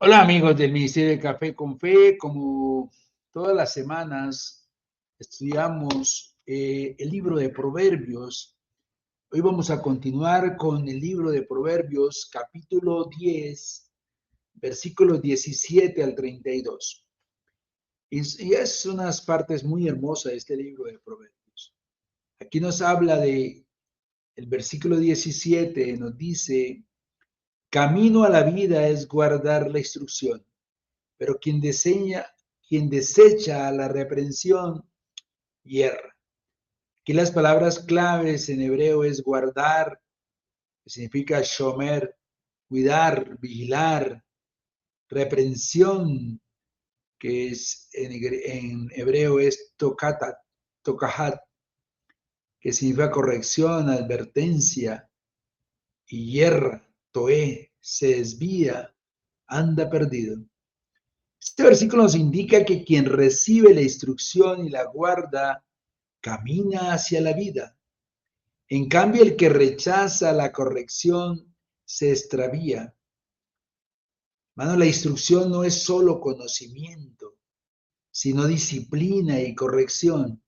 Hola amigos del Ministerio de Café con Fe, como todas las semanas estudiamos el libro de Proverbios. Hoy vamos a continuar con el libro de Proverbios, capítulo 10, versículos 17 al 32. Y es unas partes muy hermosas de este libro de Proverbios. Aquí nos habla de, el versículo 17 nos dice, camino a la vida es guardar la instrucción, pero quien desecha la reprensión, hierra. Aquí las palabras claves en hebreo es guardar, que significa shomer, cuidar, vigilar, reprensión, que es en hebreo es tokahat, que significa corrección, advertencia, y hierra, toé, se desvía, anda perdido. Este versículo nos indica que quien recibe la instrucción y la guarda camina hacia la vida. En cambio, el que rechaza la corrección se extravía. Mano, la instrucción no es solo conocimiento, sino disciplina y corrección.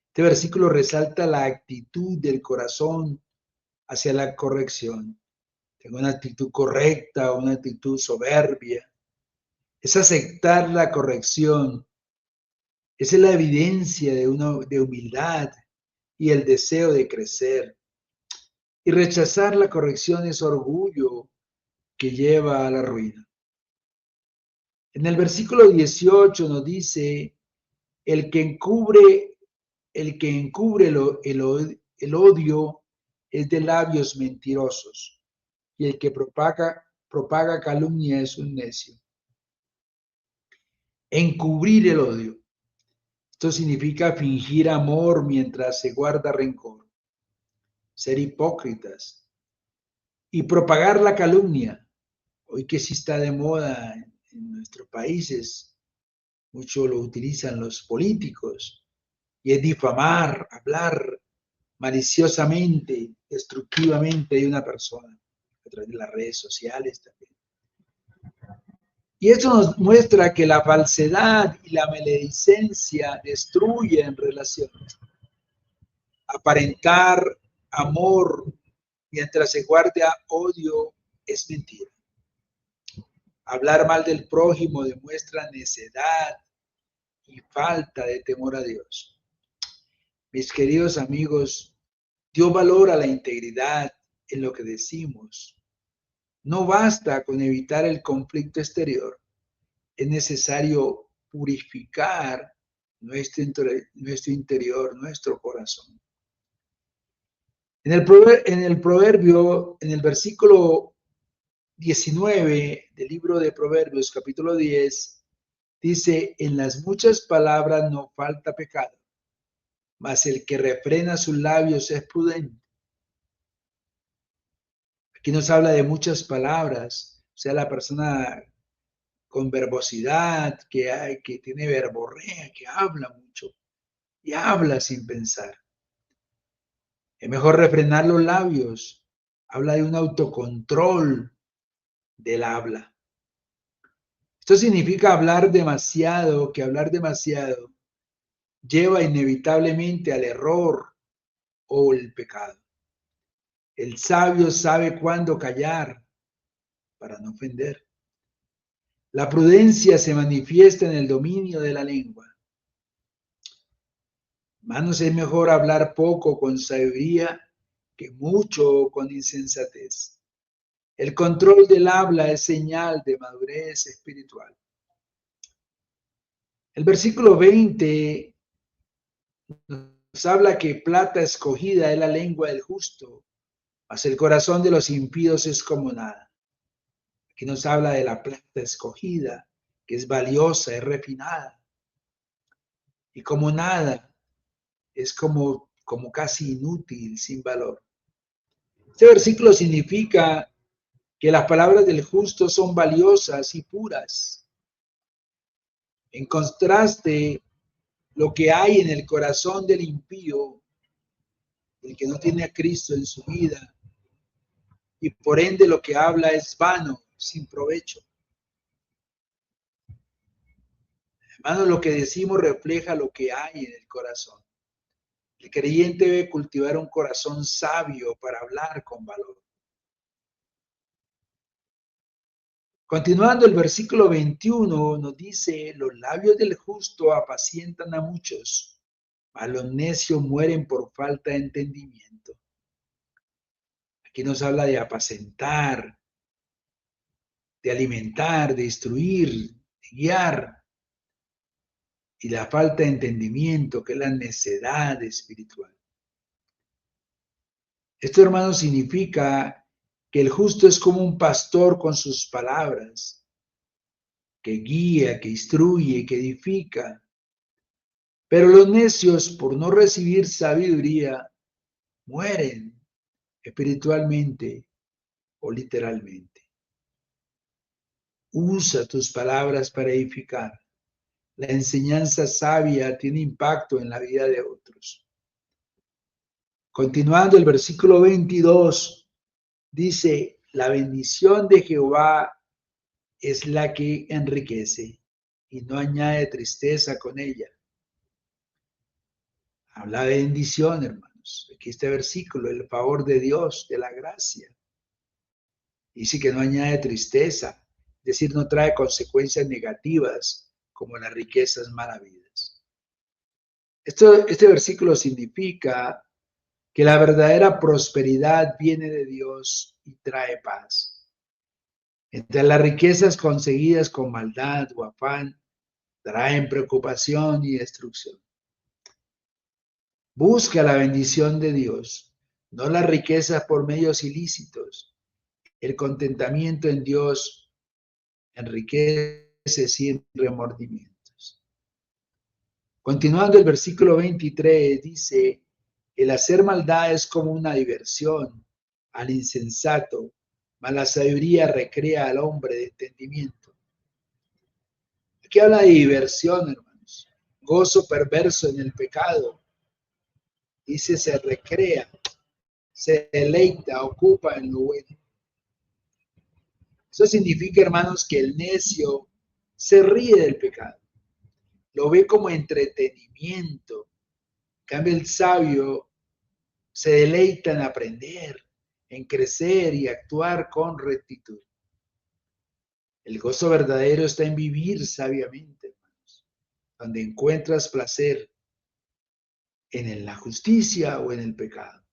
Este versículo resalta la actitud del corazón hacia la corrección. Tengo una actitud correcta, una actitud soberbia. Es aceptar la corrección. Esa es la evidencia de humildad y el deseo de crecer. Y rechazar la corrección es orgullo que lleva a la ruina. En el versículo 18 nos dice, el que encubre, el odio es de labios mentirosos, y el que propaga calumnia es un necio. Encubrir el odio. Esto significa fingir amor mientras se guarda rencor, ser hipócritas y propagar la calumnia. Hoy que sí está de moda en nuestros países, mucho lo utilizan los políticos, y es difamar, hablar maliciosamente, destructivamente de una persona, a través de las redes sociales también. Y eso nos muestra que la falsedad y la maledicencia destruyen relaciones. Aparentar amor mientras se guarda odio es mentira. Hablar mal del prójimo demuestra necedad y falta de temor a Dios. Mis queridos amigos, Dios valora la integridad en lo que decimos. No basta con evitar el conflicto exterior. Es necesario purificar nuestro interior, nuestro corazón. En el versículo 19 del libro de Proverbios, capítulo 10, dice, en las muchas palabras no falta pecado, mas el que refrena sus labios es prudente. Aquí nos habla de muchas palabras, o sea, la persona con verbosidad, que tiene verborrea, que habla mucho y habla sin pensar. Es mejor refrenar los labios. Habla de un autocontrol del habla. Esto significa hablar demasiado, que hablar demasiado lleva inevitablemente al error o el pecado. El sabio sabe cuándo callar para no ofender. La prudencia se manifiesta en el dominio de la lengua. Hermanos, es mejor hablar poco con sabiduría que mucho con insensatez. El control del habla es señal de madurez espiritual. El versículo 20 nos habla que plata escogida es la lengua del justo, mas el corazón de los impíos es como nada. Aquí nos habla de la plata escogida, que es valiosa, es refinada. Y como nada, es como casi inútil, sin valor. Este versículo significa que las palabras del justo son valiosas y puras. En contraste, lo que hay en el corazón del impío, el que no tiene a Cristo en su vida, y por ende lo que habla es vano, sin provecho. Hermano, lo que decimos refleja lo que hay en el corazón. El creyente debe cultivar un corazón sabio para hablar con valor. Continuando el versículo 21 nos dice, los labios del justo apacientan a muchos, mas los necios mueren por falta de entendimiento. Aquí nos habla de apacentar, de alimentar, de instruir, de guiar, y la falta de entendimiento, que es la necedad espiritual. Esto, hermano, significa que el justo es como un pastor con sus palabras, que guía, que instruye, que edifica. Pero los necios, por no recibir sabiduría, mueren espiritualmente o literalmente. Usa tus palabras para edificar. La enseñanza sabia tiene impacto en la vida de otros. Continuando el versículo 22, dice, la bendición de Jehová es la que enriquece y no añade tristeza con ella. Habla de bendición, hermanos. Aquí este versículo, el favor de Dios, de la gracia. Dice que no añade tristeza, es decir, no trae consecuencias negativas como las riquezas malavidas. Este versículo significa que la verdadera prosperidad viene de Dios y trae paz. Entre las riquezas conseguidas con maldad o afán, traen preocupación y destrucción. Busca la bendición de Dios, no las riquezas por medios ilícitos. El contentamiento en Dios enriquece sin remordimientos. Continuando el versículo 23 dice, el hacer maldad es como una diversión al insensato, mas la sabiduría recrea al hombre de entendimiento. Aquí habla de diversión, hermanos. Gozo perverso en el pecado. Dice, se recrea, se deleita, ocupa en lo bueno. Eso significa, hermanos, que el necio se ríe del pecado. Lo ve como entretenimiento. En cambio, el sabio se deleita en aprender, en crecer y actuar con rectitud. El gozo verdadero está en vivir sabiamente, hermanos, donde encuentras placer en la justicia o en el pecado.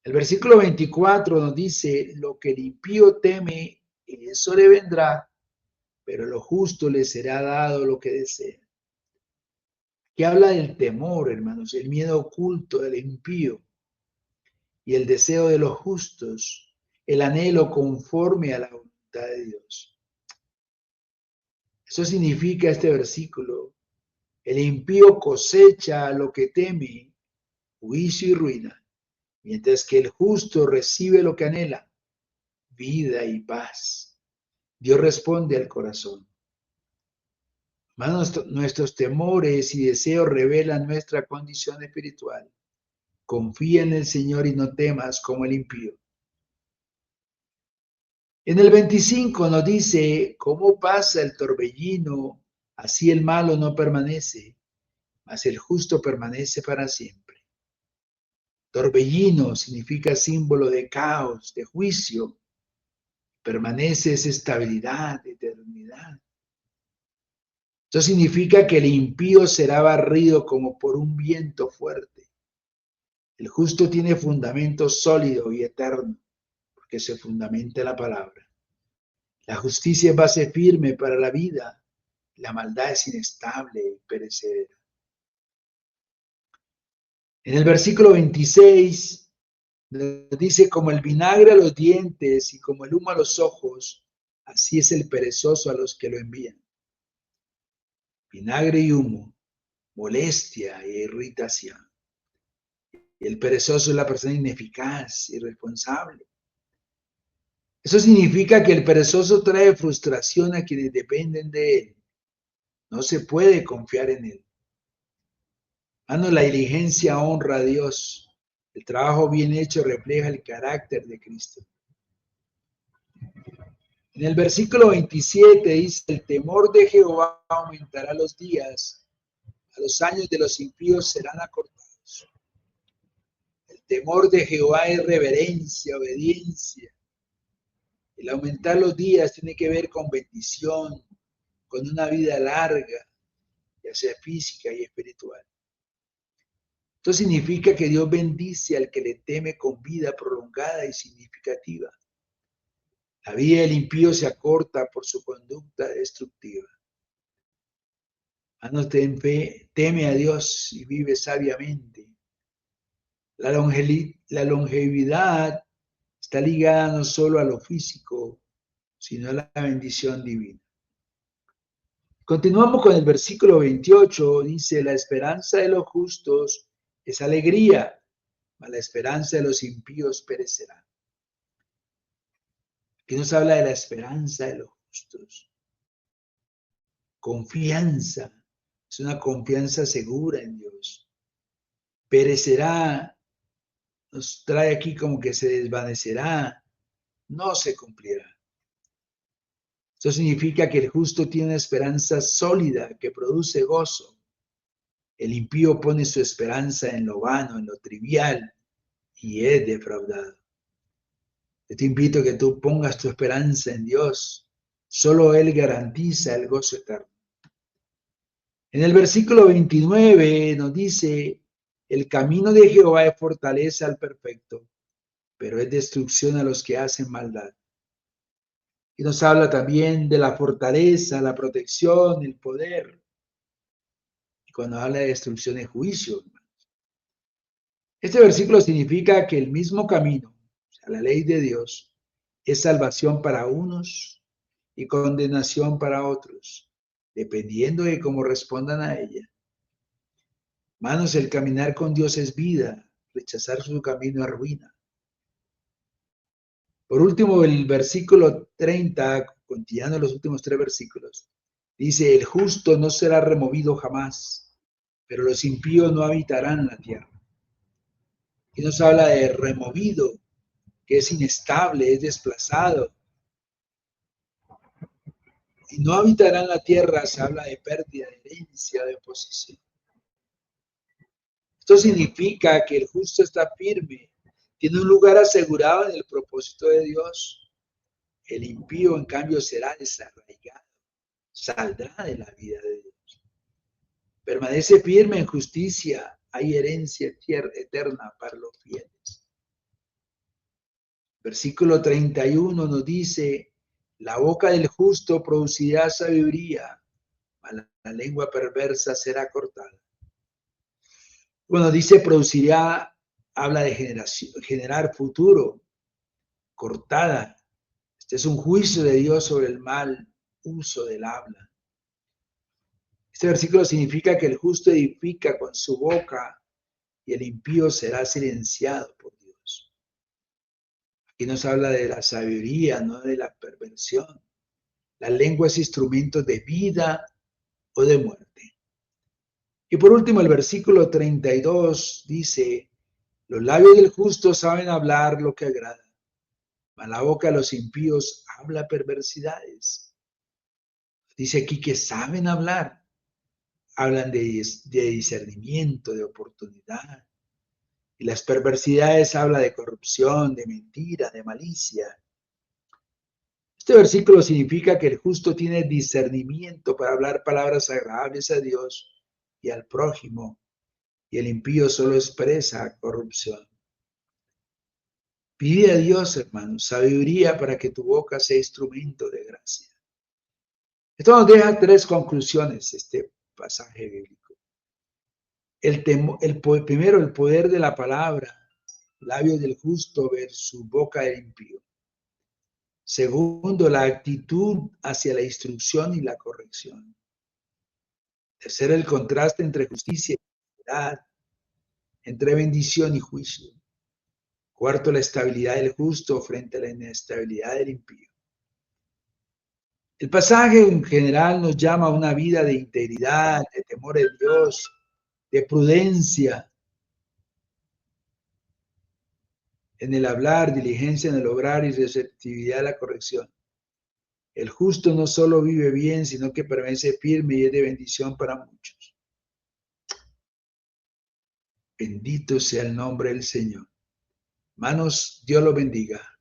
El versículo 24 nos dice, lo que el impío teme, eso le vendrá, pero lo justo le será dado lo que desea. Que habla del temor, hermanos, el miedo oculto del impío y el deseo de los justos, el anhelo conforme a la voluntad de Dios. Eso significa este versículo. El impío cosecha lo que teme, juicio y ruina, mientras que el justo recibe lo que anhela, vida y paz. Dios responde al corazón. Nuestros temores y deseos revelan nuestra condición espiritual. Confía en el Señor y no temas como el impío. En el 25 nos dice, ¿cómo pasa el torbellino? Así el malo no permanece, mas el justo permanece para siempre. Torbellino significa símbolo de caos, de juicio. Permanece esa estabilidad, eternidad. Esto significa que el impío será barrido como por un viento fuerte. El justo tiene fundamento sólido y eterno, porque se fundamenta la palabra. La justicia es base firme para la vida. La maldad es inestable y perecedera. En el versículo 26 dice, como el vinagre a los dientes y como el humo a los ojos, así es el perezoso a los que lo envían. Vinagre y humo, molestia e irritación. Y el perezoso es la persona ineficaz, irresponsable. Eso significa que el perezoso trae frustración a quienes dependen de él. No se puede confiar en él. La diligencia honra a Dios. El trabajo bien hecho refleja el carácter de Cristo. En el versículo 27 dice, el temor de Jehová aumentará los días, a los años de los impíos serán acortados. El temor de Jehová es reverencia, obediencia. El aumentar los días tiene que ver con bendición, con una vida larga, ya sea física y espiritual. Esto significa que Dios bendice al que le teme con vida prolongada y significativa. La vida del impío se acorta por su conducta destructiva. Hermanos, ten fe, teme a Dios y vive sabiamente. La longevidad está ligada no solo a lo físico, sino a la bendición divina. Continuamos con el versículo 28, dice, la esperanza de los justos es alegría, mas la esperanza de los impíos perecerá. Aquí nos habla de la esperanza de los justos. Confianza, es una confianza segura en Dios. Perecerá, nos trae aquí como que se desvanecerá, no se cumplirá. Esto significa que el justo tiene una esperanza sólida que produce gozo. El impío pone su esperanza en lo vano, en lo trivial, y es defraudado. Yo te invito a que tú pongas tu esperanza en Dios. Solo Él garantiza el gozo eterno. En el versículo 29 nos dice, el camino de Jehová es fortaleza al perfecto, pero es destrucción a los que hacen maldad. Y nos habla también de la fortaleza, la protección, el poder. Y cuando habla de destrucción es juicio. Este versículo significa que el mismo camino, o sea, la ley de Dios, es salvación para unos y condenación para otros, dependiendo de cómo respondan a ella. Hermanos, el caminar con Dios es vida, rechazar su camino es ruina. Por último, el versículo 30, continuando los últimos 3 versículos, dice, el justo no será removido jamás, pero los impíos no habitarán en la tierra. Y nos habla de removido, que es inestable, es desplazado. Y no habitarán en la tierra, se habla de pérdida, de herencia, de posesión. Esto significa que el justo está firme, tiene un lugar asegurado en el propósito de Dios. El impío, en cambio, será desarraigado, saldrá de la vida de Dios. Permanece firme en justicia, hay herencia eterna para los fieles. Versículo 31 nos dice, la boca del justo producirá sabiduría, mas la lengua perversa será cortada. Cuando dice producirá, habla de generar futuro, cortada. Este es un juicio de Dios sobre el mal uso del habla. Este versículo significa que el justo edifica con su boca y el impío será silenciado por Dios. Aquí nos habla de la sabiduría, no de la perversión. La lengua es instrumento de vida o de muerte. Y por último, el versículo 32 dice, los labios del justo saben hablar lo que agrada, mas la boca de los impíos habla perversidades. Dice aquí que saben hablar, hablan de discernimiento, de oportunidad. Y las perversidades habla de corrupción, de mentira, de malicia. Este versículo significa que el justo tiene discernimiento para hablar palabras agradables a Dios y al prójimo, y el impío solo expresa corrupción. Pide a Dios, hermanos, sabiduría para que tu boca sea instrumento de gracia. Esto nos deja 3 conclusiones, este pasaje bíblico. Primero, el poder de la palabra, labios del justo versus boca del impío. Segundo, la actitud hacia la instrucción y la corrección. Tercero, el contraste entre justicia y verdad, entre bendición y juicio. Cuarto, la estabilidad del justo frente a la inestabilidad del impío. El pasaje en general nos llama a una vida de integridad, de temor de Dios, de prudencia en el hablar, diligencia en el obrar y receptividad a la corrección. El justo no solo vive bien, sino que permanece firme y es de bendición para muchos. Bendito sea el nombre del Señor. Hermanos, Dios los bendiga.